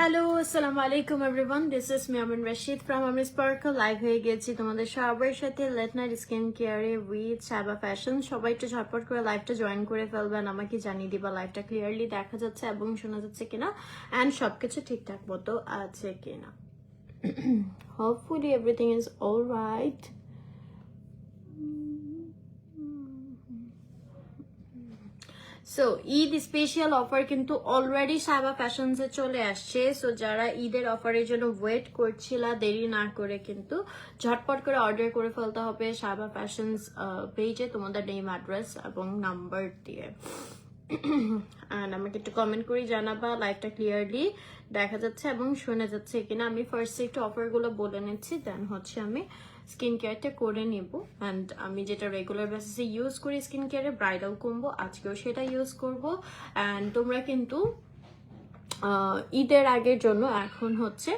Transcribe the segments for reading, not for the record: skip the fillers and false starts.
Hello আসসালামু আলাইকুম everyone, this is me Amin Rashid from Amin sparkle. Live হয়ে গেছি তোমাদের সবার সাথে লেট নাইট স্কিন কেয়ারে উইথ সাবা ফ্যাশন। সবাই একটু ঝটপট করে লাইভটা জয়েন করে ফেলবেন, আমাকে জানিয়ে দিবা লাইভটা ক্লিয়ারলি দেখা যাচ্ছে এবং শোনা যাচ্ছে কিনা অ্যান্ড সবকিছু ঠিকঠাক মতো আছে কিনা। Hopefully everything is all right. So Eid special offer কিন্তু অলরেডি সাবা ফ্যাশনসে চলে আসছে। সো যারা ঈদের অফারের জন্য ওয়েট করছিলা, দেরি না করে কিন্তু ঝটপট করে অর্ডার করে ফেলতে হবে সাবা ফ্যাশনস পেজে তোমাদের নেম, অ্যাড্রেস এবং নাম্বার দিয়ে। আর আমাকে একটু কমেন্ট করে জানাবা লাইভটা ক্লিয়ারলি দেখা যাচ্ছে এবং শোনা যাচ্ছে কিনা। আমি ফার্স্টে একটু অফারগুলো বলে নিচ্ছি, দেন হচ্ছে আমি স্কিন কেয়ারটা করে নিব। অ্যান্ড আমি যেটা রেগুলার বেসিসে ইউজ করি স্কিন কেয়ারে ব্রাইডাল কম্বো, আজকেও সেটা ইউজ করব। অ্যান্ড তোমরা কিন্তু ঈদের আগের জন্য এখন হচ্ছে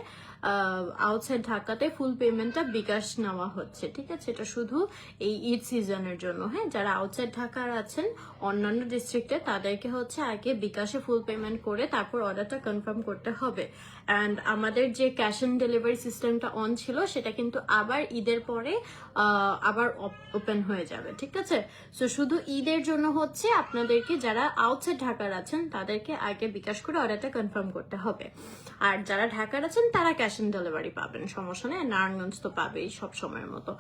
আউটসাইড ঢাকাতে ফুল পেমেন্টটা বিকাশ নেওয়া হচ্ছে, ঠিক আছে? এটা শুধু এই ঈদ সিজনের জন্য। হ্যাঁ, যারা আউটসাইড ঢাকার আছেন অন্যান্য ডিস্ট্রিক্টে তাদেরকে হচ্ছে আগে বিকাশে ফুল পেমেন্ট করে তারপর অর্ডারটা কনফার্ম করতে হবে। অ্যান্ড আমাদের যে ক্যাশ অন ডেলিভারি সিস্টেমটা অন ছিল সেটা কিন্তু আবার ঈদের পরে আবার ওপেন হয়ে যাবে, ঠিক আছে? সো শুধু ঈদের জন্য হচ্ছে আপনাদেরকে যারা আউটসাইড ঢাকার আছেন তাদেরকে আগে বিকাশ করে অর্ডারটা কনফার্ম করতে হবে। আর যারা ঢাকার আছেন তারা ক্যাশ অন ডেলিভারি পাবেন, সমস্যা নেই। নারায়ণগঞ্জ তো পাবেই সব সময়ের মতো।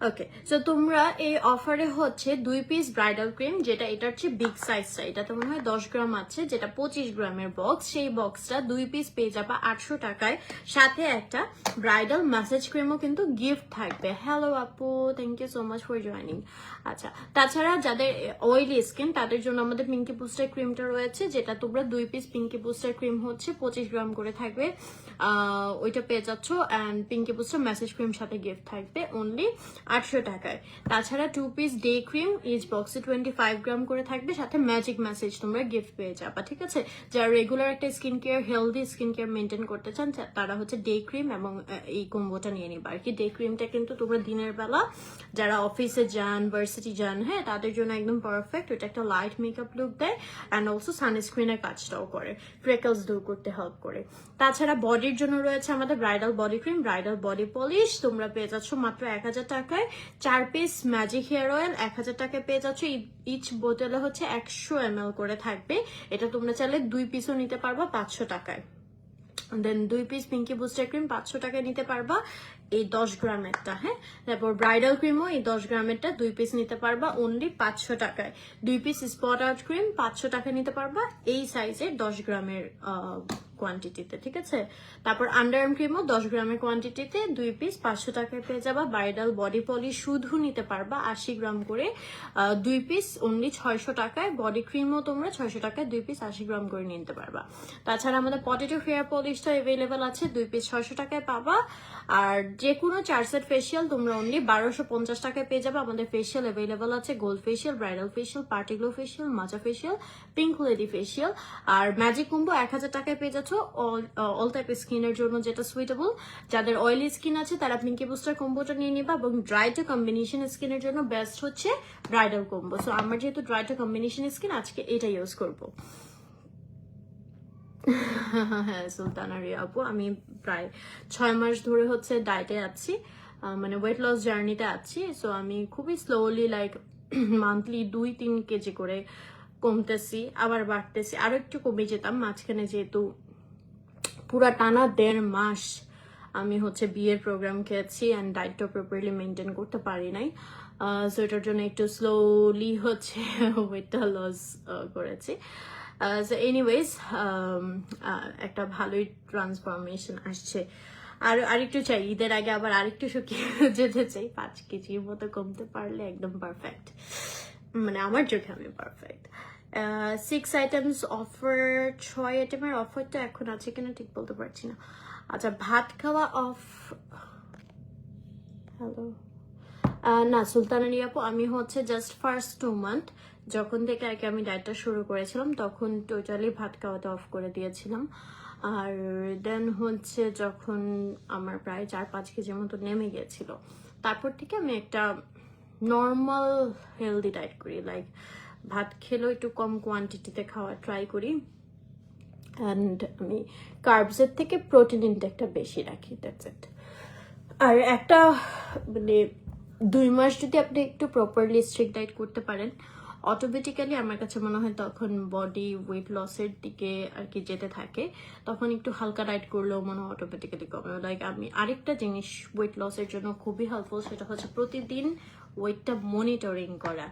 ওকে, সো তোমরা এই অফারে হচ্ছে 2 পিস ব্রাইডাল ক্রিম, যেটা এটার চেয়ে বিগ সাইজটা, এটাতে মনে হয় 10 গ্রাম আছে, যেটা 25 গ্রামের বক্স, সেই বক্সটা 2 পিস পেয়ে যাবা 800 টাকায়। সাথে একটা ব্রাইডাল ম্যাসেজ ক্রিমও কিন্তু গিফট থাকবে। হ্যালো আপু, thank you so much for joining. আচ্ছা, তাছাড়া যাদের অয়েলি স্কিন তাদের জন্য আমাদের পিঙ্কি বুস্টার ক্রিমটা রয়েছে, যেটা তোমরা 2 পিস পিঙ্কি বুস্টার ক্রিম হচ্ছে 25 গ্রাম করে থাকবে, ওইটা পেয়ে যাচ্ছ। And pinky booster massage cream সাথে গিফট থাকবে অনলি 800 টাকায়। তাছাড়া 2 পিস ডে ক্রিম ইচ বক্সে 25 গ্রাম করে থাকবে, সাথে ম্যাজিক মেসেজ তোমরা গিফট পেয়ে যাবা, ঠিক আছে? যারা রেগুলার একটা skin care, healthy skin care maintain করতে চান তারা হচ্ছে ডে ক্রিম এবং এই কম্বোটা নিয়ে নিবা আর কি। ডে ক্রিমটা কিন্তু তোমরা দিনের বেলা যারা অফিসে যান, ভার্সিটি যান, হ্যাঁ, তাদের জন্য একদম পারফেক্ট। ওটা একটা লাইট মেকআপ লুক দেয় অ্যান্ড অলসো সানস্ক্রিনের কাজটাও করে, ফ্রেকলস দূর করতে হেল্প করে। তাছাড়া বডির জন্য রয়েছে আমাদের bridal body cream, bridal body polish, তোমরা পেয়ে যাচ্ছ মাত্র 1000 টাকায়। 4 পিস ম্যাজিক হেয়ার অয়েল 1000 টাকায় পেয়ে যাচ্ছ। ইচ বোতলে হচ্ছে 100 ml করে থাকবে। এটা তোমরা চাইলে 2 পিসও নিতে পারবা 500 টাকায়। দেন 2 পিস পিঙ্কি বুস্টার ক্রিম 500 টাকায় নিতে পারবা, এই 10 গ্রামেরটা। হ্যাঁ, তারপর ব্রাইডাল ক্রিমও এই 10 গ্রামেরটা 2 পিস নিতে পারবা অনলি 500 টাকায়। 2 পিস স্পট আউট ক্রিম 500 টাকায় নিতে পারবা এই সাইজের 10 গ্রামের কোয়ান্টিটিতে, ঠিক আছে? তারপর আন্ডার আর্ম ক্রিমও 10 গ্রামের কোয়ান্টিটিতে 2 পিস 500 টাকায় পেয়ে যাবা। ব্রাইডাল বডি পলিশ শুধু নিতে পারবা 80 গ্রাম করে, 2 পিস অনলি 600 টাকায়। বডি ক্রিমও তোমরা 600 টাকায় 2 পিস 80 গ্রাম করে নিতে পারবা। তাছাড়া আমাদের পটেটো হেয়ার পলিশটা অ্যাভেলেবেল আছে, 2 পিস 600 টাকায় পাবা। আর যে কোনো 4 সেট ফেসিয়াল তোমরা অনলি 1250 টাকায় পেয়ে যাবে। আমাদের ফেসিয়াল অ্যাভেলেবেল আছে gold facial, bridal facial, party glow facial, মাচা ফেসিয়াল, পিঙ্ক লেডি ফেসিয়াল। আর ম্যাজিক কম্বো 1000 টাকায় পেয়ে যাচ্ছ অল টাইপ স্কিনের জন্য, যেটা সুইটেবল। যাদের অয়েলি স্কিন আছে তারা পিঙ্কি বুস্টার কম্বোটা নিয়ে নিবা, এবং ড্রাই টু কম্বিনেশন স্কিনের জন্য বেস্ট হচ্ছে ব্রাইডাল কম্বো। সো আমার যেহেতু ড্রাই টু কম্বিনেশন স্কিন, আজকে এটা ইউজ করবো। হ্যাঁ সুলতানা রিয়া আপু, আমি প্রায় 6 মাস ধরে হচ্ছে ডায়েটে আছি, মানে ওয়েট লস জার্নিতে আছি। সো আমি খুবই স্লোলি লাইক মান্থলি 2-3 কেজি করে কমতেছি, আবার বাড়তেছি। আরো একটু কমে যেতাম মাঝখানে, যেহেতু পুরা টানা 1.5 মাস আমি হচ্ছে বিয়ের প্রোগ্রাম খেয়েছি অ্যান্ড ডায়েটটা প্রপারলি মেনটেন করতে পারি নাই। সো এটার জন্য একটু স্লোলি হচ্ছে ওয়েটটা লস করেছি। সো এনিওয়েজ একটা ভালোই ট্রান্সফরমেশন আসছে। আর আরেকটু চাই, ঈদের আগে আবার আরেকটু শুকিয়ে যেতে চাই। 5 কেজির মতো কমতে পারলে একদম পারফেক্ট, মানে আমার চোখে আমি পারফেক্ট। 6 আইটেমস অফার, 6 আইটেমের অফারটা এখন আছে কিনা ঠিক বলতে পারছি না। আচ্ছা, ভাত খাওয়া অফ, হ্যালো না সুলতানা রিয়াপু, আমি হচ্ছে জাস্ট ফার্স্ট 2 মান্থ যখন থেকে আর কি আমি ডায়েটটা শুরু করেছিলাম তখন টোটালি ভাত খাওয়াতে অফ করে দিয়েছিলাম। আর দেন হচ্ছে যখন আমার প্রায় 4-5 কেজির মতো নেমে গিয়েছিল, তারপর থেকে আমি একটা নর্মাল হেলদি ডায়েট করি, লাইক ভাত খেলেও একটু কম কোয়ান্টিটিতে খাওয়া ট্রাই করি। অ্যান্ড আমি কার্বসের থেকে প্রোটিন ইনটেকটা বেশি রাখি, দ্যাটস ইট। আর একটা মানে 2 মাস যদি আপনি একটু প্রপারলি স্ট্রিক্ট ডায়েট করতে পারেন, অটোমেটিক্যালি আমার কাছে মনে হয় তখন বডি ওয়েট লসের দিকে আর কি যেতে থাকে। তখন একটু হালকা ডায়েট করলেও মনে হয় অটোমেটিক্যালি কমে। লাইক আমি আরেকটা জিনিস ওয়েট লসের জন্য খুবই হেল্পফুল, সেটা হচ্ছে প্রতিদিন ওয়েটটা মনিটরিং করা।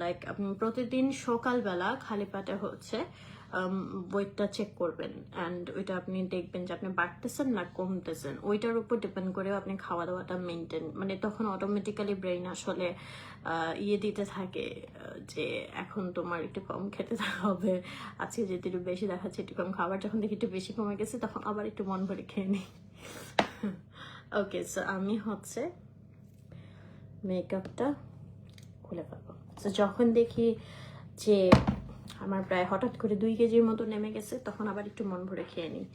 লাইক আপনি প্রতিদিন সকালবেলা খালি পেটে হচ্ছে ওয়েটটা চেক করবেন, অ্যান্ড ওইটা আপনি দেখবেন যে আপনি বাড়তেছেন না কমতেছেন। ওইটার উপর ডিপেন্ড করেও আপনি খাওয়া দাওয়াটা মেনটেন, মানে তখন অটোমেটিক্যালি ব্রেইন আসলে ইয়ে দিতে থাকে যে এখন তোমার একটু কম খেতে হবে, আজকে যেহেতু একটু বেশি দেখাচ্ছে একটু কম খাবার। যখন দেখি একটু বেশি কমে গেছে তখন আবার একটু মন ভরে খেয়ে নিই। ওকে, সো আমি হচ্ছে মেকআপটা খুলে ফেলবো। তো যখন দেখি যে আমার প্রায় হঠাৎ করে 2 কেজির মতো নেমে গেছে, তখন আবার একটু মন ভরে খেয়ে নিই।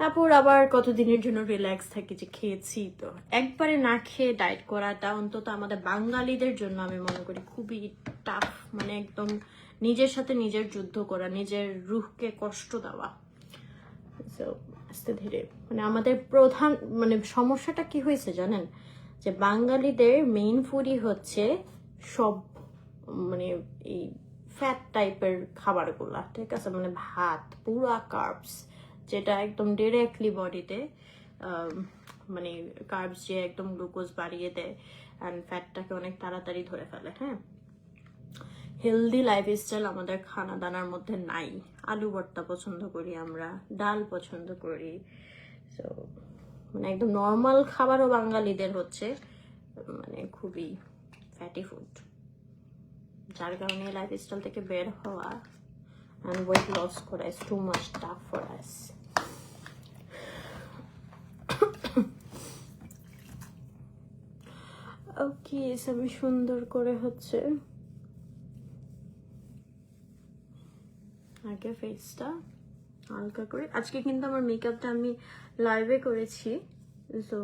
তারপর আবার কতদিনের জন্য রিল্যাক্স থাকি যে খেয়েছি তো। একবারে না খেয়ে ডায়েট করাটা অন্তত আমাদের বাঙালিদের জন্য আমি মনে করি খুবই টাফ, মানে একদম নিজের সাথে নিজের যুদ্ধ করা, নিজের রুহকে কষ্ট দেওয়া। সো আস্তে ধীরে মানে আমাদের প্রধান মানে সমস্যাটা কি হয়েছে জানেন, যে বাঙালিদের মেইন ফুডই হচ্ছে সব মানে এই ফ্যাট টাইপের খাবারগুলা, ঠিক আছে, মানে ভাত পুরা কার্বস, যেটা একদম ডিরেক্টলি বডিতে মানে কার্বস যে একদম গ্লুকোজ বাড়িয়ে দেয় অ্যান্ড ফ্যাটটাকে অনেক তাড়াতাড়ি ধরে ফেলে। হ্যাঁ, হেলদি লাইফস্টাইল আমাদের খানা দানার মধ্যে নাই। আলু ভর্তা পছন্দ করি আমরা, ডাল পছন্দ করি, সো মানে একদম নর্মাল খাবারও বাঙালিদের হচ্ছে মানে খুবই ফ্যাটি ফুড, যার কারণে লাইফস্টাইল থেকে বের হওয়া and weight loss করা is too much tough for us. ওকে, আমি সুন্দর করে হচ্ছে আগে ফেসটা হালকা করে। আজকে কিন্তু আমার মেকআপটা আমি লাইভে করেছি, তো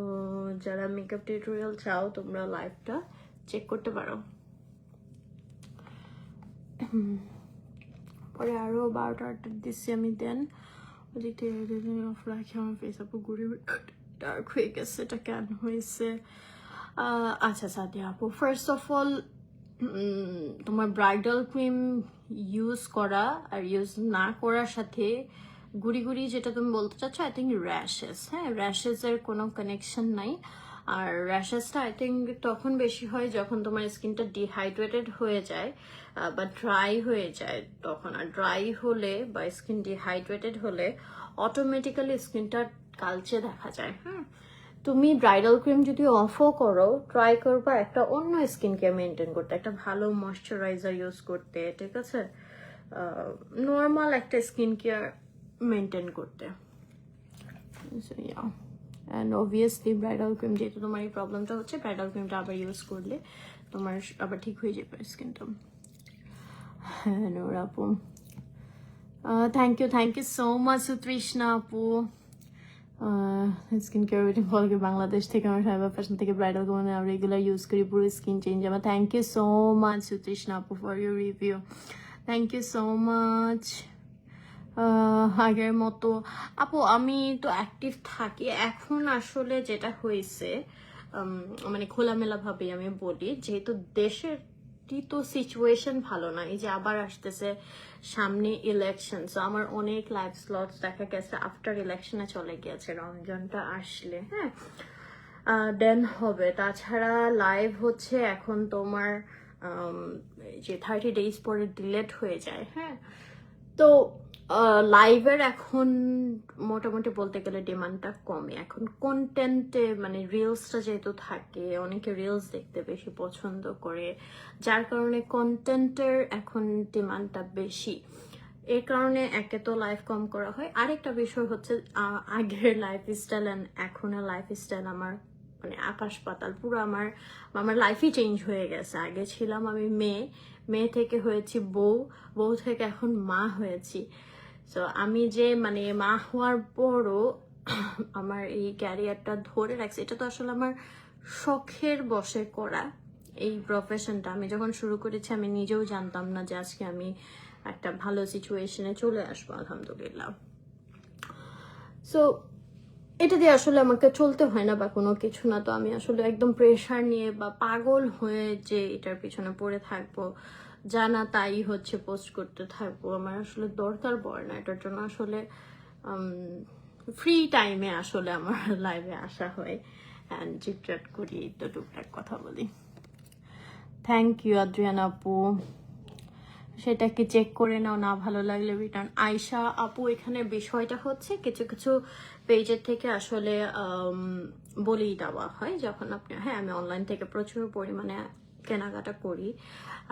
যারা মেকআপ টিউটোরিয়াল চাও তোমরা লাইভটা চেক করতে পারো। পরে আরো 12টা দিচ্ছি আমি, দেন ওদিক থেকে অফ রাখি। আমার ফেস আপু ঘুরে ডার্ক হয়ে গেছে, এটা কেন হয়েছে? আচ্ছা সাদিয়া আপু, ফার্স্ট অফ অল তোমার ব্রাইডাল ক্রিম ইউজ করা আর ইউজ না করার সাথে গুড়ি গুড়ি যেটা তুমি বলতে চাচ্ছ, আই থিঙ্ক র্যাশেস। হ্যাঁ, র্যাশেসের কোনো কানেকশন নাই। আর র্যাশেসটা আই থিঙ্ক তখন বেশি হয় যখন তোমার স্কিনটা ডিহাইড্রেটেড হয়ে যায় বা ড্রাই হয়ে যায় তখন। আর ড্রাই হলে বা স্কিন ডিহাইড্রেটেড হলে অটোমেটিক্যালি স্কিনটা কালচে দেখা যায়। হ্যাঁ, তুমি ব্রাইডাল ক্রিম যদি অফও করো, ট্রাই করবা একটা অন্য স্কিন কেয়ার মেনটেন করতে, একটা ভালো ময়শ্চারাইজার ইউজ করতে, ঠিক আছে, নর্মাল একটা স্কিন কেয়ার মেনটেন করতে। অ্যান্ড অবভিয়াসলি ব্রাইডাল ক্রিম, যেহেতু তোমার এই প্রবলেমটা হচ্ছে, ব্রাইডাল ক্রিমটা আবার ইউজ করলে তোমার আবার ঠিক হয়ে যাবে স্কিনটা। হ্যাঁ নূর আপু, thank you so much Sutrishna আপু। স্কিন কেয়ার রুটিন ফলো করি বাংলাদেশ থেকে, আমার সাইবার ফ্যাশন থেকে ব্রাইডাল মানে আমরা রেগুলার ইউজ করি, পুরো স্কিন চেঞ্জ আমার। Thank you so much Sutrishna আপু for your review, thank you so much. আগের মতো আপু আমি তো অ্যাক্টিভ থাকি এখন। আসলে যেটা হয়েছে মানে খোলামেলা ভাবে আমি বলি, যেহেতু দেশের তো সিচুয়েশন ভালো না, এই যে আবার আসতেছে সামনে ইলেকশন, সো আমার অনেক লাইভ স্লটস দেখা গেছে আফটার ইলেকশনে চলে গিয়েছে, রমজানটা আসলে হ্যাঁ দেন হবে। তাছাড়া লাইভ হচ্ছে এখন তোমার যে 30 days পরে ডিলেট হয়ে যায়। হ্যাঁ, তো লাইভের এখন মোটামুটি বলতে গেলে ডিমান্ডটা কমে। এখন কন্টেন্টে মানে রিলসটা যেহেতু থাকে, অনেকে রিলস দেখতে বেশি পছন্দ করে, যার কারণে কন্টেন্টের এখন ডিমান্ডটা বেশি। এই কারণে একে তো লাইভ কম করা হয়, আরেকটা বিষয় হচ্ছে আগের লাইফস্টাইল অ্যান্ড এখনের লাইফস্টাইল আমার মানে আকাশ পাতাল। পুরো আমার লাইফই চেঞ্জ হয়ে গেছে। আগে ছিলাম আমি মেয়ে থেকে হয়েছি বউ থেকে এখন মা হয়েছি। সো আমি যে মানে মা হওয়ার পরও আমার এই ক্যারিয়ারটা ধরে রাখছি, এটা তো আসলে আমার শখের বশে করা এই প্রফেশনটা। আমি যখন শুরু করেছি আমি নিজেও জানতাম না যে আজকে আমি একটা ভালো সিচুয়েশনে চলে আসবো আলহামদুলিল্লাহ। সো এটা দিয়ে আসলে আমাকে চলতে হয় না বা কোনো কিছু না, তো আমি আসলে একদম প্রেশার নিয়ে বা পাগল হয়ে যে এটার পিছনে পড়ে থাকবো, জানা তাই হচ্ছে পোস্ট করতে থাকবো, আমার আসলে দরকার পড়ে না এটার জন্য। আসলে ফ্রি টাইমে আসলে আমার লাইভে আসা হয় অ্যান্ড চিটচ্যাট করি, তো টুকটাক কথা বলি। থ্যাংক ইউ আদ্রিয়ান আপু, সেটাকে চেক করে নাও, না ভালো লাগলে রিটার্ন। আয়শা আপু, এখানে বিষয়টা হচ্ছে কিছু কিছু পেজের থেকে আসলে বলেই দেওয়া হয় যখন আপনি, হ্যাঁ আমি অনলাইন থেকে প্রচুর পরিমাণে কেনাকাটা করি,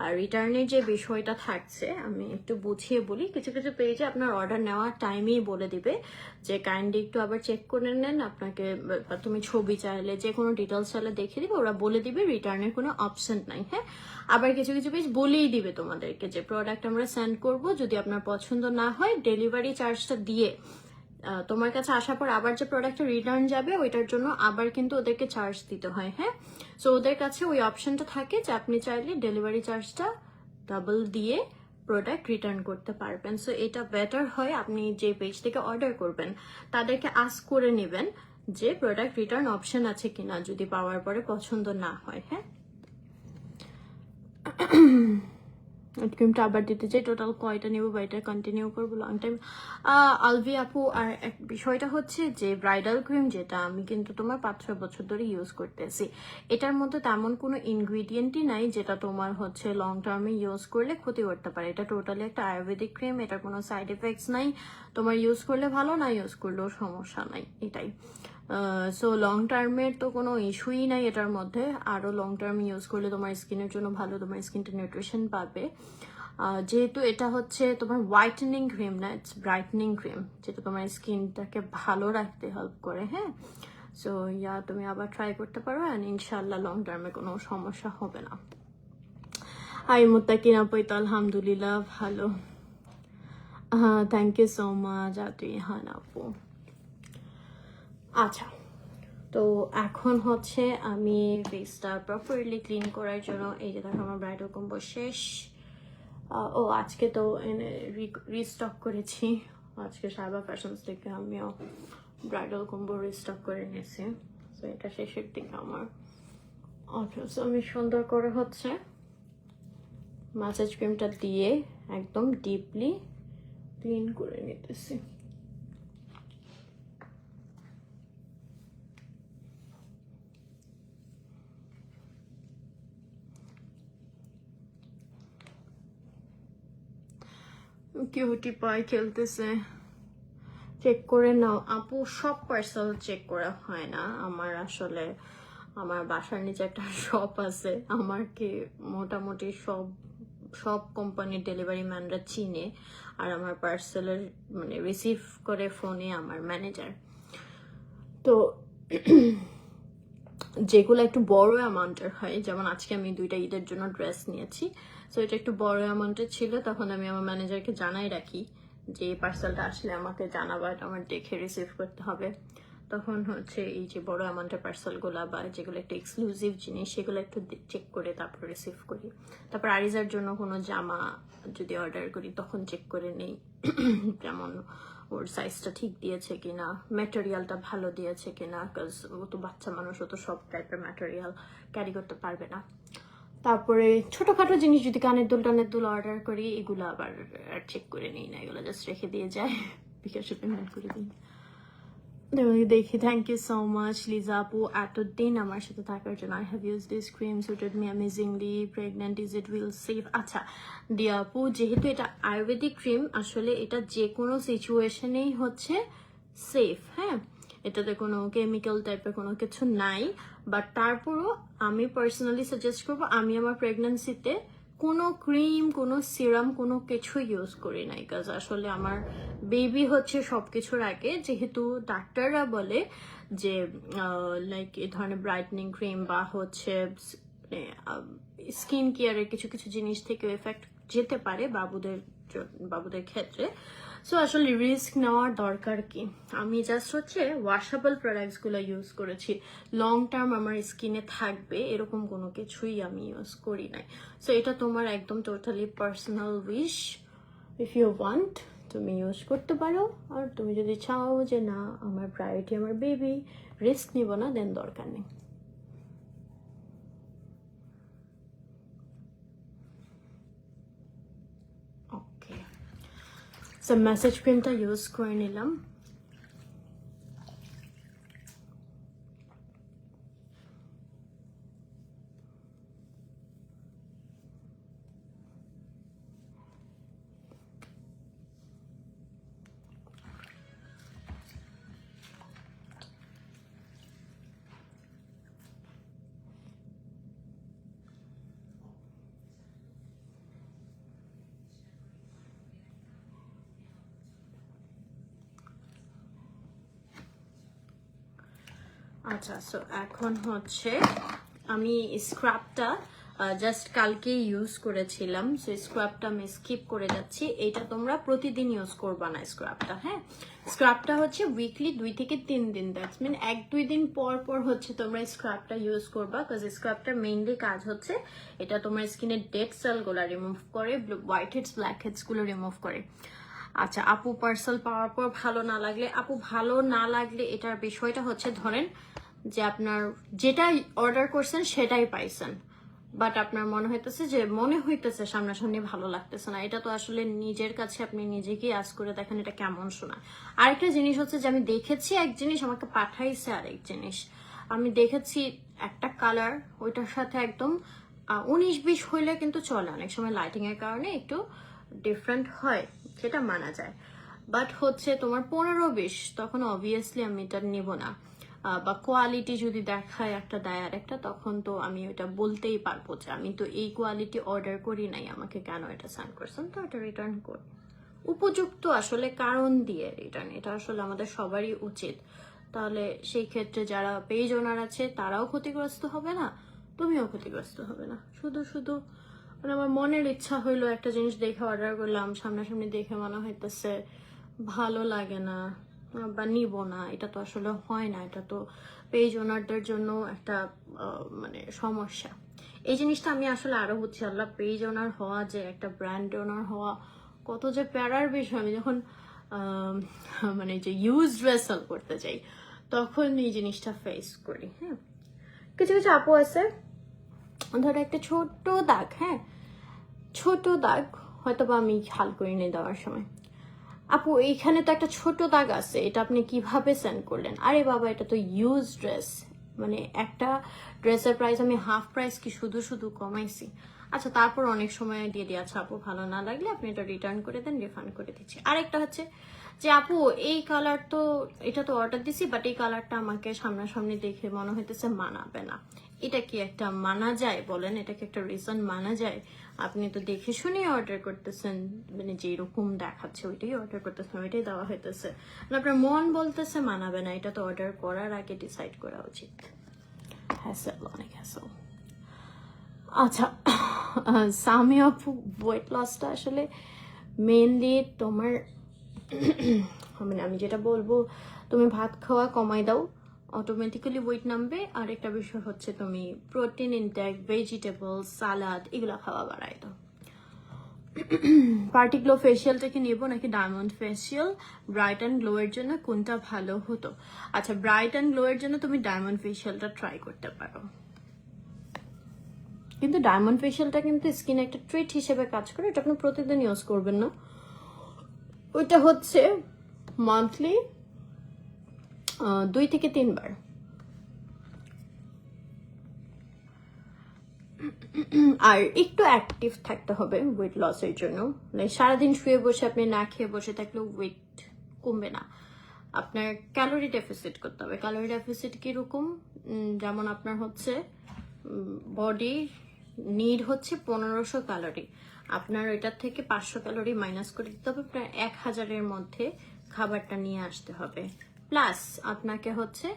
আর রিটার্নের যে বিষয়টা থাকছে আমি একটু বুঝিয়ে বলি। কিছু কিছু পেজে আপনার অর্ডার নেওয়ার টাইমেই বলে দিবে যে কাইন্ডলি একটু আবার চেক করে নেন, আপনাকে বা তুমি ছবি চাইলে যে কোনো ডিটেলস চাইলে দেখিয়ে দিবে, ওরা বলে দিবে রিটার্নের কোনো অপশন নাই। হ্যাঁ, আবার কিছু কিছু পেজ বলেই দিবে তোমাদেরকে যে প্রোডাক্ট আমরা সেন্ড করব, যদি আপনার পছন্দ না হয় ডেলিভারি চার্জটা দিয়ে তোমার কাছে আসার পর আবার যে প্রোডাক্টটা রিটার্ন যাবে ওইটার জন্য আবার কিন্তু ওদেরকে চার্জ দিতে হয়। হ্যাঁ, সো ওদের কাছে ওই অপশনটা থাকে যে আপনি চাইলে ডেলিভারি চার্জটা ডাবল দিয়ে প্রোডাক্ট রিটার্ন করতে পারবেন। সো এটা বেটার হয় আপনি যে পেজ থেকে অর্ডার করবেন তাদেরকে আস্ক করে নেবেন যে প্রোডাক্ট রিটার্ন অপশন আছে কিনা, যদি পাওয়ার পরে পছন্দ না হয়। হ্যাঁ, ক্রিমটা আবার দিতে চাই, টোটাল কয়টা নেবো বা এটা কন্টিনিউ করবো লং টাইম? আলভি আপু, আর এক বিষয়টা হচ্ছে যে ব্রাইডাল ক্রিম যেটা আমি কিন্তু তোমার 5-6 বছর ধরে ইউজ করতেছি, এটার মধ্যে তেমন কোনো ইনগ্রিডিয়েন্টই নাই যেটা তোমার হচ্ছে লং টার্মে ইউজ করলে ক্ষতি করতে পারে। এটা টোটালি একটা আয়ুর্বেদিক ক্রিম, এটার কোনো সাইড এফেক্টস নাই, তোমার ইউজ করলে ভালো, না ইউজ করলেও সমস্যা নাই, এটাই। সো লং টার্মের তো কোনো ইস্যুই নাই এটার মধ্যে, আরও লং টার্ম ইউজ করলে তোমার স্কিনের জন্য ভালো, তোমার স্কিনটা নিউট্রিশন পাবে। যেহেতু এটা হচ্ছে তোমার হোয়াইটেনিং ক্রিম না, ইটস ব্রাইটনিং ক্রিম, যেটা তোমার স্কিনটাকে ভালো রাখতে হেল্প করে। হ্যাঁ, সো তুমি আবার ট্রাই করতে পারো অ্যান্ড ইনশাল্লাহ লং টার্মে কোনো সমস্যা হবে না। হাই মুত্তাকিন আপু, তো আলহামদুলিল্লাহ ভালো। হ্যাঁ, থ্যাংক ইউ সো মাচ আদ্রিহান আপু। আচ্ছা, তো এখন হচ্ছে আমি ফেসটা প্রপারলি ক্লিন করার জন্য, এই যে দেখো আমার ব্রাইডাল কম্বো শেষ। ও আজকে তো রিস্টক করেছি, আজকে সাইবার ফ্যাশনস থেকে আমিও ব্রাইডাল কম্বো রিস্টক করে নিয়েছি। তো এটা শেষের দিকে আমার। আচ্ছা, সো আমি সুন্দর করে হচ্ছে মাসাজ ক্রিমটা দিয়ে একদম ডিপলি ক্লিন করে নিতেছি। কিউটি পাই খেলতেছে, চেক করে নাও আপু। সব পার্সেল চেক করা হয় না, আমার আসলে আমার বাসার নিচে একটা শপ আছে, আমার কি মোটামুটি সব কোম্পানির ডেলিভারি ম্যানরা চিনে, আর আমার পার্সেলের মানে রিসিভ করে ফোনে আমার ম্যানেজার। তো যেগুলো একটু বড় অ্যামাউন্টের হয়, যেমন আজকে আমি 2টা ঈদের জন্য ড্রেস নিয়েছি, সো এটা একটু বড় অ্যামাউন্টের ছিল, তখন আমি আমার ম্যানেজারকে জানাই রাখি যে এই পার্সেলটা আসলে আমাকে জানাবা, আমার দেখে রিসিভ করতে হবে। তখন হচ্ছে এই যে বড় অ্যামাউন্টের পার্সেলগুলো বা যেগুলো একটু এক্সক্লুসিভ জিনিস সেগুলো একটু চেক করে তারপর রিসিভ করি। তারপর আরিজার জন্য কোনো জামা যদি অর্ডার করি তখন চেক করে নেই যেমন ওর সাইজটা ঠিক দিয়েছে কিনা, ম্যাটেরিয়ালটা ভালো দিয়েছে কিনা, বিকজ ও তো বাচ্চা মানুষ, ও তো সব টাইপের ম্যাটেরিয়াল ক্যারি করতে পারবে না। তারপরে ছোটখাটো জিনিস যদি কানের দুল অর্ডার করি এগুলো আবার আর চেক করে নিই না, এগুলো জাস্ট রেখে দিয়ে যায়, বিকাশে পেমেন্ট করে দিই। দেখি, thank you so much Liza আপু এতদিন আমার সাথে থাকার জন্য। I have use this cream, suited me amazingly, pregnant is it will safe. আচ্ছা দিয়া আপু, যেহেতু এটা আয়ুর্বেদিক ক্রিম, আসলে এটা যে কোনো সিচুয়েশনেই হচ্ছে সেফ। হ্যাঁ, এটাতে কোনো কেমিক্যাল টাইপের কোনো কিছু নাই, বাট তারপরও আমি পার্সোনালি সাজেস্ট করবো, আমি আমার প্রেগনেন্সিতে কোনো ক্রিম, কোনো সিরাম, কোনো কিছু ইউজ করি নাই, কাজ আসলে আমার বেবি হচ্ছে সবকিছুর আগে। যেহেতু ডাক্তাররা বলে যে লাইক এই ধরনের ব্রাইটনিং ক্রিম বা হচ্ছে স্কিন কেয়ারের কিছু কিছু জিনিস থেকে এফেক্ট যেতে পারে বাবুদের ক্ষেত্রে। সো আসলে রিস্ক নেওয়ার দরকার কি, আমি জাস্ট হচ্ছে ওয়াশেবল প্রোডাক্টসগুলো ইউজ করেছি, লং টার্ম আমার স্কিনে থাকবে এরকম কোনো কিছুই আমি ইউজ করি নাই। সো এটা তোমার একদম totally personal wish, if you want তুমি ইউজ করতে পারো, আর তুমি যদি চাও যে না আমার প্রায়োরিটি আমার বেবি, রিস্ক নিব না, দেন দরকার নেই। ওকে, সো মেসেজ ক্রিমটা ইউজ করে নিলাম। আচ্ছা, সো এখন হচ্ছে আমি স্ক্রাবটা জাস্ট কালকে ইউজ করেছিলাম, সো স্ক্রাবটা আমি স্কিপ করে যাচ্ছি। এটা তোমরা প্রতিদিন ইউজ করবা না স্ক্রাবটা, হ্যাঁ। স্ক্রাবটা হচ্ছে উইকলি 2 থেকে 3 দিন, দ্যাটস মিন 1-2 দিন পর পর হচ্ছে তোমরা স্ক্রাবটা ইউজ করবা, বিকজ স্ক্রাবটার মেইনলি কাজ হচ্ছে এটা তোমার স্কিনের ডেড সেলগুলো রিমুভ করে, হোয়াইট হেডস ব্ল্যাক হেডস গুলো রিমুভ করে। আচ্ছা, আপু পার্সেল পাওয়ার পর ভালো না লাগলে, আপু ভালো না লাগলে এটার বিষয়টা হচ্ছে ধরেন যে আপনার যেটা অর্ডার করছেন সেটাই পাইছেন, বাট আপনার মনে হইতেছে সামনাসামনি ভালো লাগতেছে না, এটা তো আসলে নিজের কাছে আপনি নিজেকেই আজ করে দেখেন এটা কেমন শোনায়। আরেকটা জিনিস হচ্ছে যে আমি দেখেছি এক জিনিস, আমাকে পাঠাইছে আরেক জিনিস। আমি দেখেছি একটা কালার, ওইটার সাথে একদম 19-20 হইলে কিন্তু চলে, অনেক সময় লাইটিং এর কারণে একটু ডিফারেন্ট হয়, সেটা মানা যায়। বাট হচ্ছে তোমার 15-20, তখন অবভিয়াসলি আমি এটা নিব না, বা কোয়ালিটি যদি দেখায় একটা দেয় আর একটা, তখন তো আমি ওটা বলতেই পারবো যে আমি তো এই কোয়ালিটি অর্ডার করি নাই, আমাকে কেন এটা সেন্ড করছেন, তো এটা রিটার্ন কর। উপযুক্ত আসলে কারণ দিয়ে রিটার্ন, এটা আসলে আমাদের সবারই উচিত। তাহলে সেই ক্ষেত্রে যারা পেজ ওনার আছে তারাও ক্ষতিগ্রস্ত হবে না, তুমিও ক্ষতিগ্রস্ত হবে না। শুধু শুধু মানে আমার মনের ইচ্ছা হইলো একটা জিনিস দেখে অর্ডার করলাম, সামনাসামনি দেখে মনে হইতেছে ভালো লাগে না বা নিব না, এটা তো আসলে হয় না। এটা তো পেজ ওনারদের জন্য একটা মানে সমস্যা। এই জিনিসটা আমি আসলে আরো বুঝছি, আল্লাহ, পেজ ওনার হওয়া, যে একটা ব্র্যান্ড ওনার হওয়া কত যে প্যারার বিষয়। আমি যখন মানে যে ইউজ ড্রেসেল করতে যাই তখন এই জিনিসটা ফেস করি। হ্যাঁ, কিছু কিছু আপু আছে ধরো একটা ছোট দাগ, হ্যাঁ ছোট দাগ হয়তো বা আমি খেয়াল করিনি দেওয়ার সময়, আপু এইখানে তো একটা ছোট দাগ আছে, এটা আপনি কিভাবে সেন্ড করলেন? আরে বাবা, এটা তো ইউজ ড্রেস, মানে একটা ড্রেসের প্রাইস আমি হাফ প্রাইস কি শুধু শুধু কমাইছি। আচ্ছা, তারপর অনেক সময় দিয়ে দিয়ে, আচ্ছা আপু ভালো না লাগলে আপনি এটা রিটার্ন করে দেন, রিফান্ড করে দিচ্ছি। আরেকটা হচ্ছে যে আপু এই কালার তো, এটা তো অর্ডার দিছি, বাট এই কালারটা আমাকে সামনাসামনি দেখে মনে হইতেছে মানাবে না। এটা কি একটা মানা যায় বলেন? এটা কি একটা রিজন মানা যায়? আপনি তো দেখে শুনে অর্ডার করতেছেন, মানে যেরকম দেখাচ্ছে ওইটাই অর্ডার করতেছেন, ওইটাই দেওয়া হইতেছে, আপনার মন বলতেছে মানাবে না, এটা তো অর্ডার করার আগে ডিসাইড করা উচিত। হ্যাসেল, অনেক হ্যাসেল। আচ্ছা, সামি আপু, ওয়েট লসটা আসলে মেইনলি তোমার মানে আমি যেটা বলবো, তুমি ভাত খাওয়া কমাই দাও, অটোমেটিক্যালি ওয়েট নামবে। আর একটা বিষয় হচ্ছে তুমি প্রোটিন ইনটেক, ভেজিটেবল, সালাদ এগুলো খাওয়া বাড়াই দাও। পার্টি গ্লো ফেসিয়ালটা কি নেবো নাকি diamond facial? Bright and glow এর জন্য কোনটা ভালো হতো? আচ্ছা, ব্রাইট অ্যান্ড গ্লো এর জন্য তুমি ডায়মন্ড ফেসিয়ালটা ট্রাই করতে পারো, কিন্তু ডায়মন্ড ফেসিয়ালটা কিন্তু স্কিনে একটা ট্রিট হিসেবে কাজ করে, এটা আপনি প্রতিদিন ইউজ করবেন না। ওইটা হচ্ছে মান্থলি 2 থেকে 3 বার। আর একটু অ্যাক্টিভ থাকতে হবে ওয়েট লসের জন্য, মানে সারাদিন শুয়ে বসে আপনি না খেয়ে বসে থাকলেও ওয়েট কমবে না। আপনার ক্যালোরি ডেফিসিট করতে হবে। ক্যালোরি ডেফিসিট কিরকম? যেমন আপনার হচ্ছে বডি নিড হচ্ছে 1500 ক্যালোরি, আপনার ওইটার থেকে 500 ক্যালোরি মাইনাস করে দিতে হবে, প্রায় 1000-এর মধ্যে খাবারটা নিয়ে আসতে হবে। প্লাস আপনাকে হচ্ছে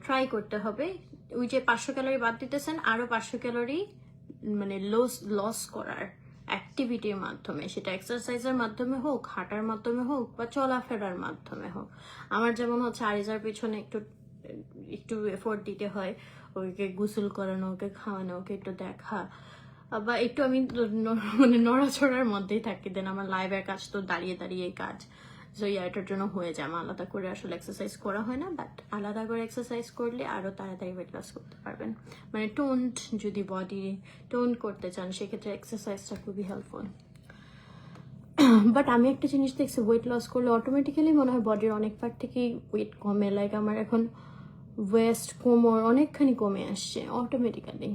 ট্রাই করতে হবে ওই যে 500 ক্যালোরি বাদ দিতেছেন, আরো 500 ক্যালোরি মানে লস করার অ্যাক্টিভিটির মাধ্যমে, সেটা এক্সারসাইজের মাধ্যমে হোক, হাঁটার মাধ্যমে হোক, বা চলাফেরার মাধ্যমে হোক। আমার যেমন হচ্ছে আরিজার পিছনে একটু একটু এফোর্ট দিতে হয়, ওকে গোসল করানো, ওকে খাওয়ানো, ওকে একটু দেখা, বা একটু আমি মানে নড়াচড়ার মধ্যেই থাকি, দেন আমার লাইভের কাজ তো দাঁড়িয়ে দাঁড়িয়ে কাজ, সো এটার জন্য হয়ে যায়, আমার আলাদা করে আসলে এক্সারসাইজ করা হয় না, বাট আলাদা করে এক্সারসাইজ করলে আরো তাড়াতাড়ি ওয়েট লস করতে পারবেন। মানে টোন্ড, যদি বডি টোন করতে চান সেক্ষেত্রে এক্সারসাইজটা খুবই হেল্পফুল। বাট আমি একটা জিনিস দেখছি, ওয়েট লস করলে অটোমেটিক্যালি মনে হয় বডির অনেক পার্ট থেকেই ওয়েট কমে, লাইক আমার এখন ওয়েস্ট, কোমর অনেকখানি কমে আসছে অটোমেটিক্যালি।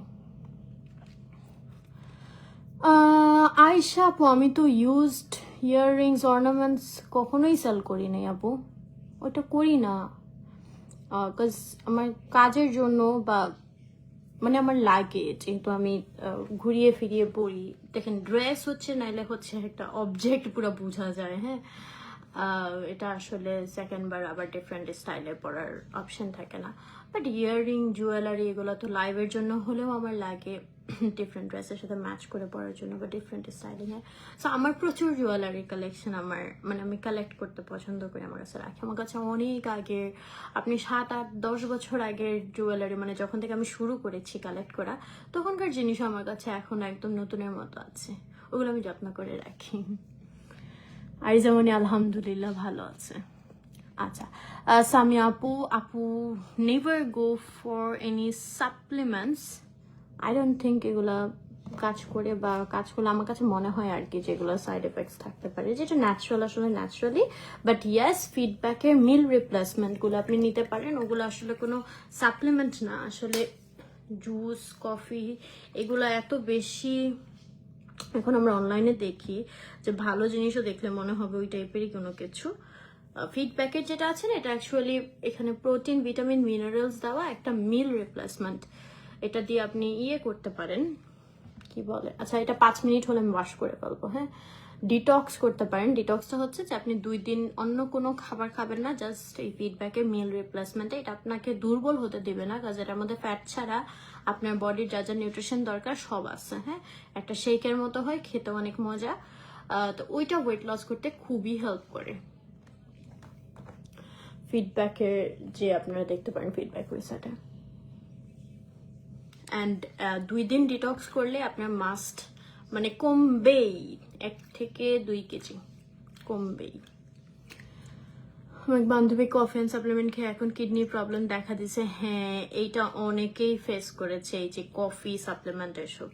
আয়শা আপু, আমি তো ইউজড ইয়াররিংস অর্নামেন্টস কখনোই সেল করি নাই আপু, ওটা করি না, বিকজ আমার কাজের জন্য বা মানে আমার লাগে, যেহেতু আমি ঘুরিয়ে ফিরিয়ে পড়ি। দেখেন ড্রেস হচ্ছে নাইলে হচ্ছে একটা অবজেক্ট পুরো বোঝা যায়, হ্যাঁ, এটা আসলে সেকেন্ড বার আবার ডিফারেন্ট স্টাইলে পরার অপশন থাকে না। বাট ইয়াররিং, জুয়েলারি এগুলো তো লাইভের জন্য হলেও আমার লাগে, ডিফারেন্ট ড্রেসের সাথে ম্যাচ করে পরার জন্য বা ডিফারেন্ট স্টাইলিং এর। সো আমার প্রচুর জুয়েলারি কালেকশন, আমার মানে আমি কালেক্ট করতে পছন্দ করি, আমার কাছে রাখি। আমার কাছে অনেক আগের, আপনি 7, 8, 10 বছর আগের জুয়েলারি, মানে যখন থেকে আমি শুরু করেছি কালেক্ট করা, তখনকার জিনিস আমার কাছে এখন একদম নতুনের মতো আছে, ওগুলো আমি যত্ন করে রাখি। আইজামনি আলহামদুলিল্লাহ ভালো আছে। আচ্ছা, সামিয়া আপু, never go for any supplements. I don't think এগুলা কাজ করে, বা কাজ করলে আমার কাছে মনে হয় আর কি যেগুলো সাইড এফেক্টস থাকতে পারে, যেটা ন্যাচারাল আসলে ন্যাচারালি। বাট ইয়াস, ফিডব্যাকের মিল রিপ্লেসমেন্টগুলো আপনি নিতে পারেন, ওগুলো আসলে কোনো সাপ্লিমেন্ট না, আসলে জুস, কফি এগুলো এত বেশি এখন আমরা অনলাইনে দেখি যে ভালো জিনিসও দেখলে মনে হবে ওই টাইপেরই কোনো কিছু। ফিডব্যাকের যেটা আছে না, এটা অ্যাকচুয়ালি এখানে প্রোটিন, ভিটামিন, মিনারেলস দেওয়া একটা মিল রিপ্লেসমেন্ট। এটা দিয়ে আপনি করতে পারেন, কি বলে, আচ্ছা এটা 5 মিনিট হলে আমি ওয়াশ করে ফেলবো, হ্যাঁ। ডিটক্স করতে পারেন। ডিটক্সটা হচ্ছে যে আপনি 2 দিন অন্য কোনো খাবার খাবেন না, জাস্ট এই ফিডব্যাকের মিল রিপ্লেসমেন্টে। এটা আপনাকে দুর্বল হতে দিবে না, কারণ এটার মধ্যে ফ্যাট ছাড়া আপনার বডির যা যা নিউট্রিশন দরকার সব আছে, হ্যাঁ। একটা শেকের মতো হয়, খেতে অনেক মজা, তো ওইটা ওয়েট লস করতে খুবই হেল্প করে। ফিডব্যাকের যে আপনারা দেখতে পারেন ফিডব্যাক ওয়েবসাইটে। অ্যান্ড 2 দিন ডিটক্স করলে আপনার মাস্ট মানে কমবেই, 1 থেকে 2 কেজি কমবেই। আমার বান্ধবী কফি অ্যান্ড সাপ্লিমেন্ট খেয়ে এখন কিডনির প্রবলেম দেখা দিছে। হ্যাঁ, এইটা অনেকেই ফেস করেছে, এই যে কফি সাপ্লিমেন্ট এসব।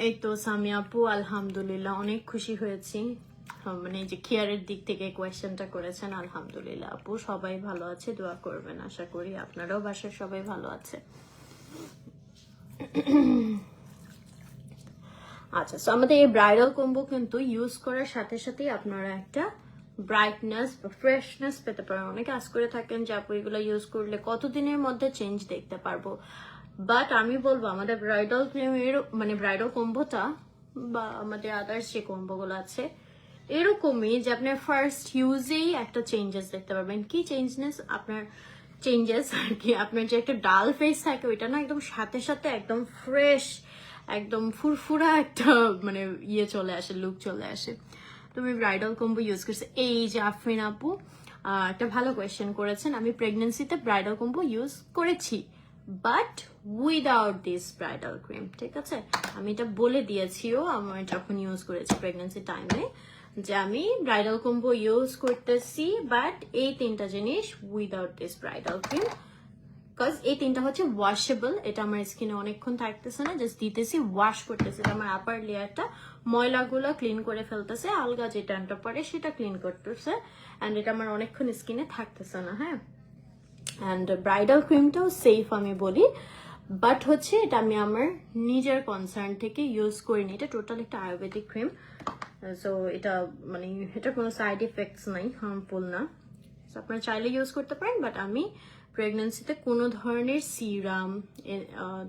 এই তো সামিয়া আপু, আলহামদুলিল্লাহ অনেক খুশি হয়েছি, মানে যে কেয়ারের দিক থেকে কোয়েশ্চেনটা করেছেন। আলহামদুলিল্লাহ আপু, সবাই ভালো আছে, দোয়া করবেন, আশা করি আপনারাও বাসার সবাই ভালো আছে। আচ্ছা, সো আমাদের এই ব্রাইডাল কম্বো কিন্তু ইউজ করার সাথে সাথেই আপনারা একটা ব্রাইটনেস বা ফ্রেশনেস পেতে পারেন। অনেকে আজ করে থাকেন যে আপু এগুলো ইউজ করলে কতদিনের মধ্যে চেঞ্জ দেখতে পারবো, বাট আমি বলবো আমাদের ব্রাইডাল ক্রিমের মানে ব্রাইডাল কম্বোটা বা আমাদের আদার্স যে কম্বোগুলো আছে এরকমই, যে আপনার ফার্স্ট ইউজেই একটা চেঞ্জেস দেখতে পারবেন। কি চেঞ্জেস আর কি, আপনার যে একটা ডাল ফেস থাকে ওইটা না একদম সাথে সাথে একদম ফ্রেশ, একদম ফুরফুরা একটা মানে চলে আসে, লুক চলে আসে। তুমি ব্রাইডাল কম্বো ইউজ করছে, এই যে আফরিন আপু একটা ভালো কোয়েশ্চেন করেছেন। আমি প্রেগনেন্সিতে ব্রাইডাল কম্বো ইউজ করেছি, but without this bridal cream, ঠিক আছে। আমি এটা বলে দিয়েছিও আমার যখন ইউজ করেছি প্রেগনেন্সি টাইমে, যে আমি ব্রাইডাল কম্বো ইউজ করতেছি, বাট এই 3টা জিনিস without this bridal cream, because এই 3টা হচ্ছে ওয়াশেবল। এটা আমার স্কিনে অনেকক্ষণ থাকতেছে না, জাস্ট দিতেছি, ওয়াশ করতেছে, আমার আপার লেয়ারটা ময়লাগুলো ক্লিন করে ফেলতেছে, আলগা যে ট্যানটা পরে সেটা ক্লিন করতেছে, অ্যান্ড এটা আমার অনেকক্ষণ স্কিনে থাকতেছে না, হ্যাঁ। অ্যান্ড ব্রাইডাল ক্রিমটাও সেফ আমি বলি, বাট হচ্ছে এটা আমি আমার নিজের কনসার্ন থেকে ইউজ করিনি। এটা টোটাল একটা আয়ুর্বেদিক ক্রিম, সো এটা মানে এটা কোনো সাইড ইফেক্টস নাই, হার্মফুল না, সো আপনারা চাইলে ইউজ করতে পারেন। বাট আমি প্রেগনেন্সিতে কোনো ধরনের সিরাম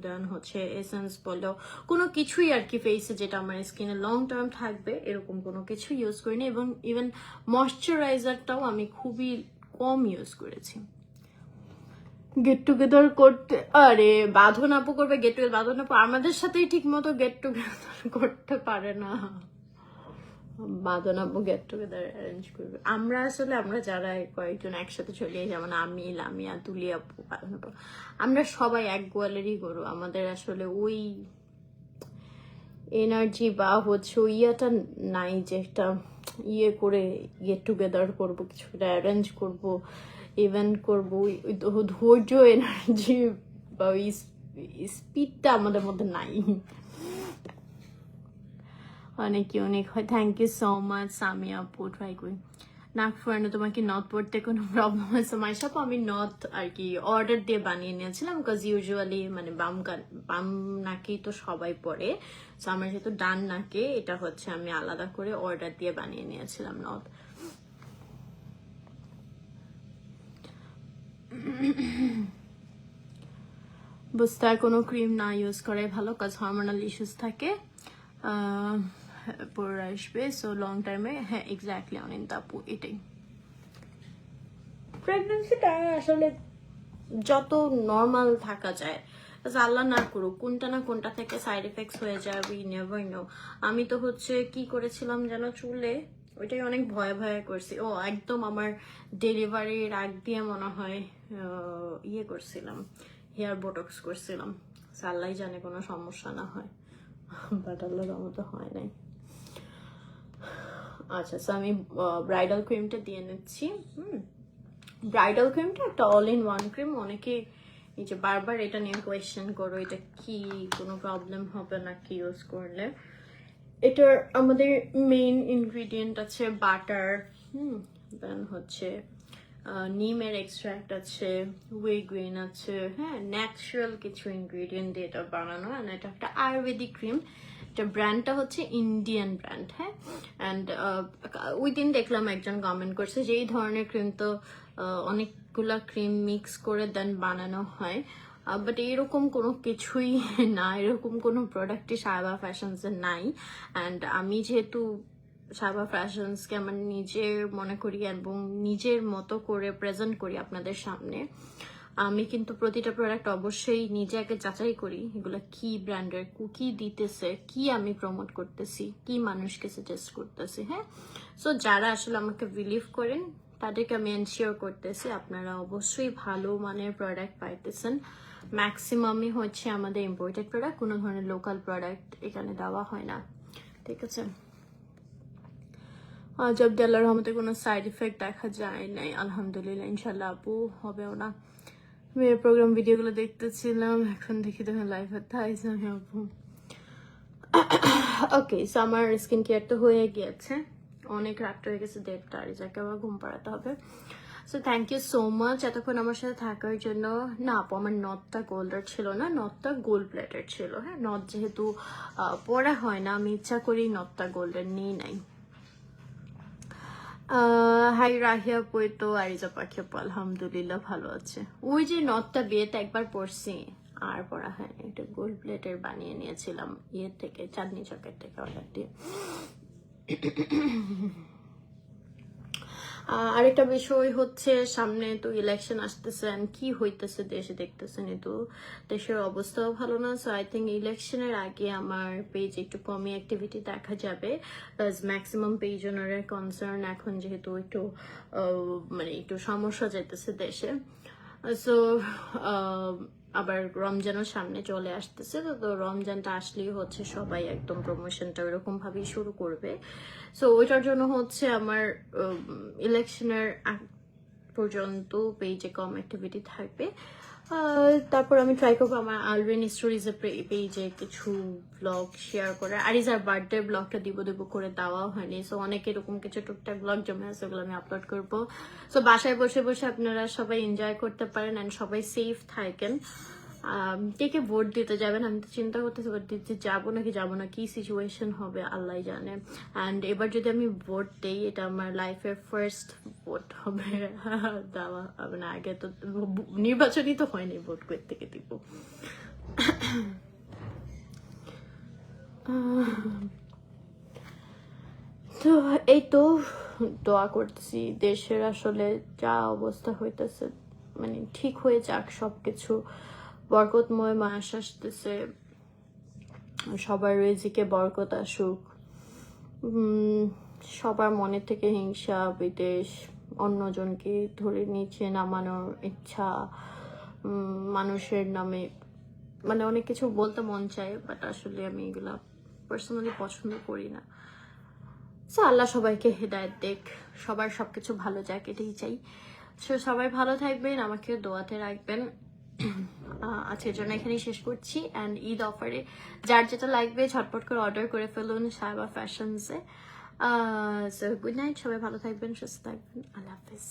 দেন হচ্ছে এসেন্স বলো কোনো কিছুই আর কি ফেসে যেটা আমার স্কিনে লং টার্ম থাকবে এরকম কোনো কিছু ইউজ করিনি, এবং ইভেন ময়শ্চারাইজারটাও আমি খুবই কম ইউজ করেছি। গেট টুগেদার করতে, আরে বাঁধন আপু করবে গেট টুগেদার, বাঁধন আপু আমাদের সাথেই ঠিক মতো গেট টুগেদার করতে পারে না, বাদন আব্বু গেট টুগেদার অ্যারেঞ্জ করবে। আমরা যারা কয়েকজন একসাথে চলে, যেমন আমি, লামিয়া, তুলি আপু, বাদন আপু, আমরা সবাই এক গোয়ালেরই গরু। আমাদের আসলে ওই এনার্জি বা হচ্ছে ওই ইয়েটা নাই যে একটা ইয়ে করে গেট টুগেদার করবো, কিছু একটা অ্যারেঞ্জ করবো, ইভেন্ট করবো। ওই ধৈর্য, এনার্জি বা ওই স্পিডটা আমাদের মধ্যে নাই। অনেক ইউনিক হয়। Thank you so much Samia আপু। ট্রাই করি নাক ফুরানো। তোমার কি নথ পড়তে কোনো প্রবলেম আছে মাইশা আপু? আমি নথ আর কি অর্ডার দিয়ে বানিয়ে নিয়েছিলাম, বিকজ ইউজুয়ালি মানে বাম নাকেই তো সবাই পড়ে, সো আমার যেহেতু ডান নাকে, এটা হচ্ছে আমি আলাদা করে অর্ডার দিয়ে বানিয়ে নিয়েছিলাম নথ। বুঝতে কোনো ক্রিম না ইউজ করাই ভালো, কাজ হরমোনাল ইস্যুস থাকে, পরে আসবে, সো লং টাইমে। হ্যাঁ এক্স্যাক্টলি অনিন্দা আপু, এটাই প্রেগনেন্সিটা আসলে যত নর্মাল থাকা যায়, আল্লাহ না করুক কোনটা না কোনটা থেকে সাইড এফেক্টস হয়ে যায়, উই নেভার নো। আমি তো হচ্ছে কি করেছিলাম যেন চুলে, ওইটাই অনেক ভয়ে ভয়ে করছি। ও একদম আমার ডেলিভারির আগ দিয়ে মনে হয় ইয়ে করছিলাম, হেয়ার বোটক্স করছিলাম। আল্লাহ জানে কোনো সমস্যা না হয়, বাট আল্লাহর মতো হয় নাই। আচ্ছা, সো আমি ব্রাইডাল ক্রিমটা দিয়ে নিচ্ছি। ব্রাইডাল ক্রিমটা একটা অল ইন ওয়ান ক্রিম। অনেকে এই যে বারবার এটা নিয়ে কোয়েশ্চেন করো, এটা কি কোনো প্রবলেম হবে না কি ইউজ করলে। এটার আমাদের মেইন ইনগ্রিডিয়েন্ট আছে বাটার, দেন হচ্ছে নিমের এক্সট্রাক্ট আছে, ওয়ে গ্রিন আছে, হ্যাঁ ন্যাচারাল কিছু ইনগ্রিডিয়েন্ট দিয়ে এটা বানানো। অ্যান্ড এটা একটা আয়ুর্বেদিক ক্রিম। এটা ব্র্যান্ডটা হচ্ছে ইন্ডিয়ান ব্র্যান্ড, হ্যাঁ। অ্যান্ড ওই দিন দেখলাম একজন কমেন্ট করছে যে এই ধরনের ক্রিম তো অনেকগুলা ক্রিম মিক্স করে দেন বানানো হয়, বাট এরকম কোনো কিছুই না, এরকম কোনো প্রোডাক্টই সায়বা ফ্যাশনসের নাই। অ্যান্ড আমি যেহেতু সায়বা ফ্যাশনসকে আমার নিজের মনে করি এবং নিজের মতো করে প্রেজেন্ট করি আপনাদের সামনে, আমি কিন্তু প্রতিটা প্রোডাক্ট অবশ্যই নিজে আগে যাচাই করি এগুলো কি ব্র্যান্ডের, কি দিতেছে, কি আমি প্রমোট করতেছি, কি মানুষকে সাজেস্ট করতেছি, হ্যাঁ। সো যারা আসলে আমাকে বিলিভ করেন তাদেরকে আমি এনশিওর করতেছি আপনারা অবশ্যই ভালো মানের প্রোডাক্ট পাইতেছেন। ম্যাক্সিমামই হচ্ছে আমাদের ইম্পোর্টেড প্রোডাক্ট, কোনো ধরনের লোকাল প্রোডাক্ট এখানে দেওয়া হয় না, ঠিক আছে। জব আল্লাহর রহমতে কোনো সাইড ইফেক্ট দেখা যায় নাই, আলহামদুলিল্লাহ, ইনশাল্লাহ আপু হবেও না। মেয়ের প্রোগ্রাম ভিডিওগুলো দেখতেছিলাম, এখন দেখি তখন লাইভ হতে আমি আপু। ওকে, সো আমার স্কিন কেয়ার তো হয়ে গিয়েছে, অনেক রাত হয়ে গেছে, 1:30, রিজাকে আবার ঘুম পাড়াতে হবে। So thank you so much এতক্ষণ আমার সাথে থাকার জন্য। না আপু, আমার নথটা গোল্ডের ছিল না, নথটা গোল্ড প্লেটের ছিল, হ্যাঁ। নথ যেহেতু পরা হয় না, আমি ইচ্ছা করেই নথটা গোল্ডের নিই নাই। হাই রাহিয়া পই তো আরিজা পাখি আপু, আলহামদুলিল্লাহ ভালো আছে। ওই যে নথটা বিয়েতে একবার পরছি, আর পরা হয়নি। এটা গোল্ড প্লেটের বানিয়ে নিয়েছিলাম ইয়ের থেকে, চাঁদনি চকের থেকে অর্ডার দিয়ে। আরেকটা বিষয় হচ্ছে সামনে তো ইলেকশন আসতেছে, কি হইতেছে দেশে দেখতেছেন, তো দেশের অবস্থাও ভালো না। সো আই থিঙ্ক ইলেকশনের আগে আমার পেজ একটু কমই অ্যাক্টিভিটি দেখা যাবে, ম্যাক্সিমাম পেজ ওনারের কনসার্ন এখন যেহেতু একটু মানে একটু সমস্যা যাইতেছে দেশে। সো আবার রমজানও সামনে চলে আসতেছে, তো রমজানটা আসলেই হচ্ছে সবাই একদম প্রমোশনটা ওইরকম ভাবেই শুরু করবে। সো ওইটার জন্য হচ্ছে আমার ইলেকশনের পর্যন্ত পেজে কম অ্যাক্টিভিটি থাকবে। তারপর আমি ট্রাই করবো আমার আলরেন স্টোরিজের পেজে কিছু ব্লগ শেয়ার করার। আরিজার বার্থডে ব্লগটা দিব করে দেওয়া হয়নি, সো অনেক এরকম কিছু টুকটাক ব্লগ জমে আছে, ওগুলো আমি আপলোড করবো। সো বাসায় বসে বসে আপনারা সবাই এনজয় করতে পারেন অ্যান্ড সবাই সেফ থাকেন। কে কে ভোট দিতে যাবেন, আমি তো চিন্তা করতেছি ভোট দিতে যাবো নাকি যাবো না, কি সিচুয়েশন হবে আল্লাহ জানে। অ্যান্ড এবার যদি আমি ভোট দিই, এটা আমার লাইফের ফার্স্ট ভোট হবে দেওয়া, মানে আগে তো নির্বাচনই তো হয়নি, ভোট কই থেকে দিব। তো এই তো দোয়া করতেছি দেশের আসলে যা অবস্থা হইতেছে, মানে ঠিক হয়ে যাক সবকিছু, বরকতময় মাস আসতেছে, সবার রিজিকে বরকত আসুক। সবার মনে থেকে হিংসা বিদ্বেষ, অন্যজনকে ধরে নিচে নামানোর ইচ্ছা, মানুষের নামে মানে অনেক কিছু বলতে মন চায়, বাট আসলে আমি এগুলা পার্সোনালি পছন্দ করি না। সো আল্লাহ সবাইকে হেদায়েত দেখ, সবার সবকিছু ভালো যাক, এটাই চাই। সো সবাই ভালো থাকবেন, আমাকে দোয়াতে রাখবেন। আজকের জন্য এখানেই শেষ করছি। অ্যান্ড ঈদ অফারে যার যেটা লাগবে ঝটপট করে অর্ডার করে ফেলুন সায়বা ফ্যাশনসে। সো গুড নাইট, সবাই ভালো থাকবেন, সুস্থ থাকবেন, আল্লাহ হাফিজ।